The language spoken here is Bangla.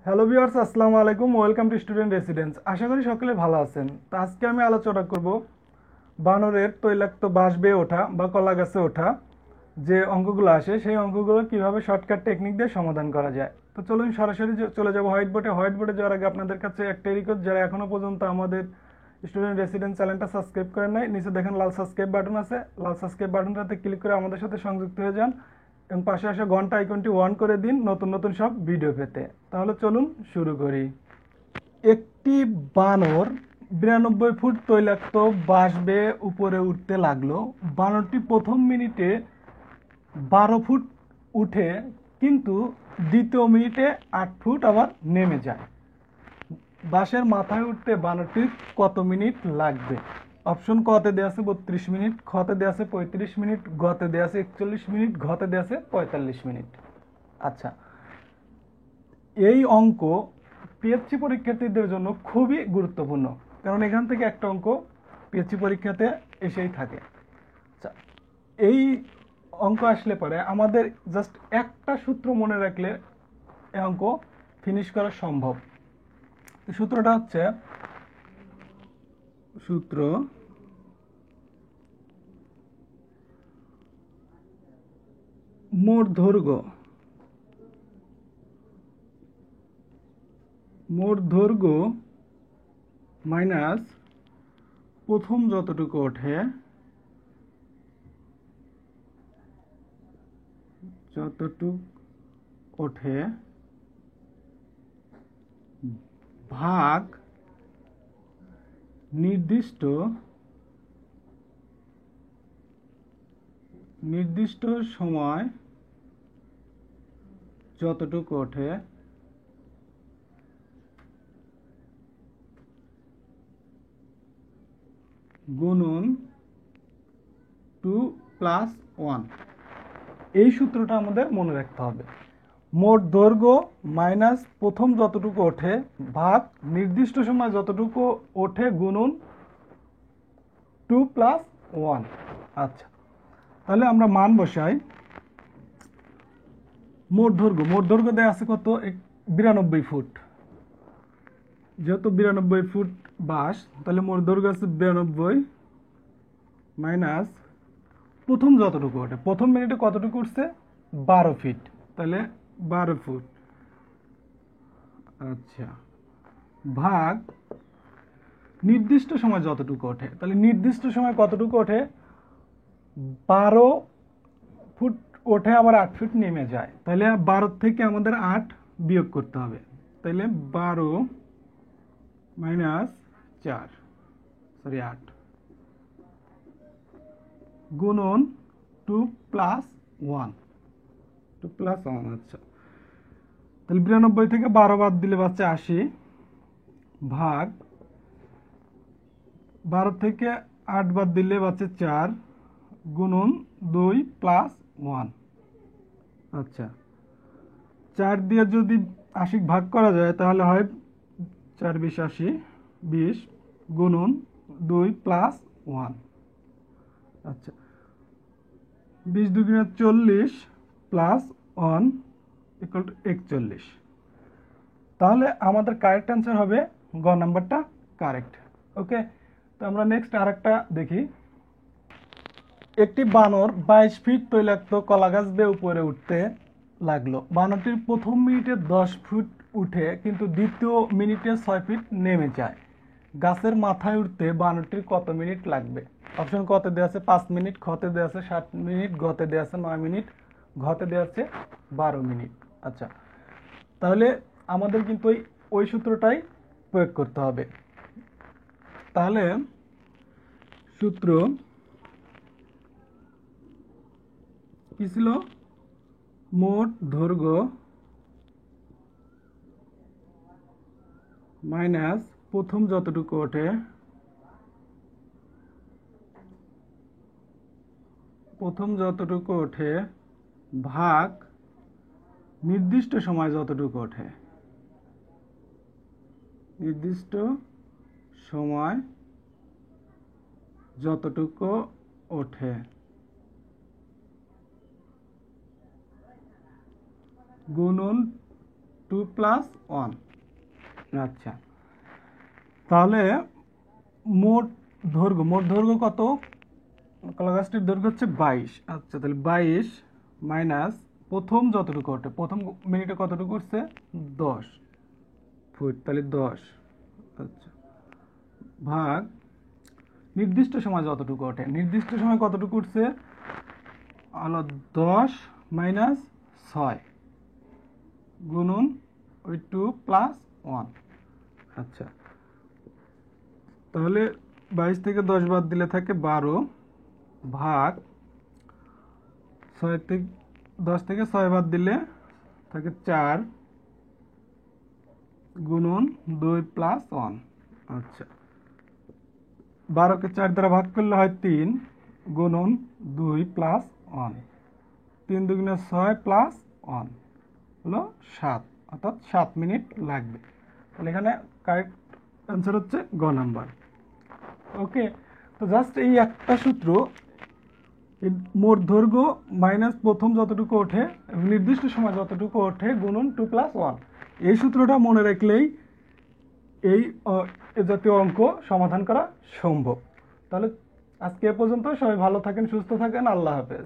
হ্যালো ভিউয়ার্স, আসসালামু আলাইকুম। Welcome to student residence. আশা করি সকলে ভালো আছেন। তো আজকে আমি আলোচনা করব বানরের তৈলাক্ত বাঁশ বেয়ে ওঠা বা কলা গাছে ওঠা যে অঙ্কগুলো আসে সেই অঙ্কগুলো কিভাবে শর্টকাট টেকনিক দিয়ে সমাধান করা যায়। তো চলুন সরাসরি চলে যাব হোয়াইট বোর্ডে। হোয়াইট বোর্ডে যাওয়ার আগে আপনাদের কাছে একটা রিকোয়েস্ট, যারা এখনো পর্যন্ত আমাদের স্টুডেন্ট রেসিডেন্স চ্যানেলটা সাবস্ক্রাইব করেন নাই, নিচে দেখেন লাল সাবস্ক্রাইব বাটন আছে, লাল সাবস্ক্রাইব বাটনটাতে ক্লিক করে আমাদের সাথে সংযুক্ত হয়ে যান এবং পাশে আসা ঘন্টা আইকনটি অন করে দিন নতুন নতুন সব ভিডিও পেতে। তাহলে চলুন শুরু করি। একটি বানর 92 ফুট তৈলাক্ত বাঁশ বেয়ে উপরে উঠতে লাগলো। বানরটি প্রথম মিনিটে 12 ফুট উঠে, কিন্তু দ্বিতীয় মিনিটে 8 ফুট আবার নেমে যায়। বাঁশের মাথায় উঠতে বানরটির কত মিনিট লাগবে? অপশন কতে দেওয়া আছে 32 মিনিট, খতে দেওয়া আছে 35 মিনিট, গতে দেওয়া আছে 41 মিনিট, ঘতে দেওয়া আছে 45 মিনিট। আচ্ছা, এই অঙ্ক পিএসসি পরীক্ষার্থীদের জন্য খুবই গুরুত্বপূর্ণ, কারণ এখান থেকে একটা অঙ্ক পিএসসি পরীক্ষাতে এসেই থাকে। আচ্ছা, এই অঙ্ক আসলে পরে আমাদের জাস্ট একটা সূত্র মনে রাখলে এই অঙ্ক ফিনিশ করা সম্ভব। সূত্রটা হচ্ছে সূত্র মোট দৈর্ঘ্য মাইনাস প্রথম যতটুকু ওঠে ভাগ নির্দিষ্ট সময় যতটুকু ওঠে গুণন 2+1। এই সূত্রটা আমাদের মনে রাখতে হবে। মোট দৈর্ঘ্য মাইনাস প্রথম যতটুকু ওঠে ভাগ নির্দিষ্ট সময় যতটুকু ওঠে গুণন 2+1। আচ্ছা, তাহলে আমরা মান বসাই। মোট দৈর্ঘ্য দেওয়া আছে কত? 92 ফুট। যেহেতু 92 ফুট বাঁশ, তাহলে মোট দৈর্ঘ্য আছে 92 মাইনাস প্রথম যতটুকু ওঠে, প্রথম মিনিটে কতটুকু উঠছে? 12 ফিট, তাহলে 12 ফুট। আচ্ছা, ভাগ নির্দিষ্ট সময় যতটুকু ওঠে, তাহলে নির্দিষ্ট সময় কতটুকু ওঠে? 12 ফুট ওঠে, আবার 8 ফিট নেমে যায়। তাহলে 12 থেকে আমাদের 8 বিয়োগ করতে হবে। তাহলে 12 মাইনাস 4, সরি 8 গুণন 2+1। আচ্ছা, তাহলে 92 থেকে 12 বাদ দিলে বাচ্চা 80, ভাগ 12 থেকে 8 বাদ দিলে বাচ্চা 4 গুণন 2+1। আচ্ছা, 4 দিয়ে যদি 80 ভাগ করা যায় তাহলে হয় 4 20 80, 20 গুণন 2+1। আচ্ছা, 20 দুগুণে 40 প্লাস 1 ইকুয়াল টু 41। তাহলে আমাদের কারেক্ট অ্যান্সার হবে গ নাম্বারটা কারেক্ট। ওকে, তো আমরা নেক্সট আরেকটা দেখি। একটি বানর 22 ফিট তৈলাক্ত কলা গাছ বেয়ে উপরে উঠতে লাগলো। বানরটির প্রথম মিনিটে 10 ফুট উঠে, কিন্তু দ্বিতীয় মিনিটে 6 ফিট নেমে যায়। গাছের মাথায় উঠতে বানরটির কত মিনিট লাগবে? অপশন কতে দেওয়া আছে 5 মিনিট, খতে দেওয়া আছে 7 মিনিট, গতে দেওয়া আছে 9 মিনিট, ঘতে দেওয়া আছে 12 মিনিট। আচ্ছা, তাহলে আমাদের কিন্তু ওই সূত্রটাই প্রয়োগ করতে হবে। তাহলে সূত্র কি ছিল? মোট দৈর্ঘ্য মাইনাস প্রথম যতটুকু ওঠে ভাগ নির্দিষ্ট সময় যতটুকু ওঠে, গুণন 2 প্লাস 1। আচ্ছা, তাহলে মোট দৈর্ঘ্য কত? কলা গাছটির দৈর্ঘ্য হচ্ছে 22। আচ্ছা, তাহলে 22 মাইনাস প্রথম যতটুকু ওঠে, প্রথম মিনিটে কতটুকু উঠছে? 10 ফুট, তাহলে 10। আচ্ছা, ভাগ নির্দিষ্ট সময় যতটুকু ওঠে, নির্দিষ্ট সময় কতটুকু উঠছে? হলো 10 মাইনাস 6 গুণন ওই 2 প্লাস 1। আচ্ছা, তাহলে 22 থেকে 10 বাদ দিলে থাকে 12 ভাগ 6 থেকে 10 থেকে 6 বাদ দিলে থাকে 4 গুণন 2 প্লাস 1। আচ্ছা, 12কে 4 দ্বারা ভাগ করলে হয় 3 গুণন 2 প্লাস 1। 3 দুগুণে 6 প্লাস 1 হলো 7, অর্থাৎ 7 মিনিট লাগবে। তাহলে এখানে কারেক্ট অ্যান্সার হচ্ছে গ নাম্বার। ওকে, তো জাস্ট এই একটা সূত্র, মোট দৈর্ঘ্য মাইনাস প্রথম যতটুকু ওঠে এবং নির্দিষ্ট সময় যতটুকু ওঠে গুণন 2 প্লাস 1, এই সূত্রটা মনে রাখলেই এই এ জাতীয় অঙ্ক সমাধান করা সম্ভব। তাহলে আজকে এ পর্যন্ত, সবাই ভালো থাকেন, সুস্থ থাকেন, আল্লাহ হাফেজ।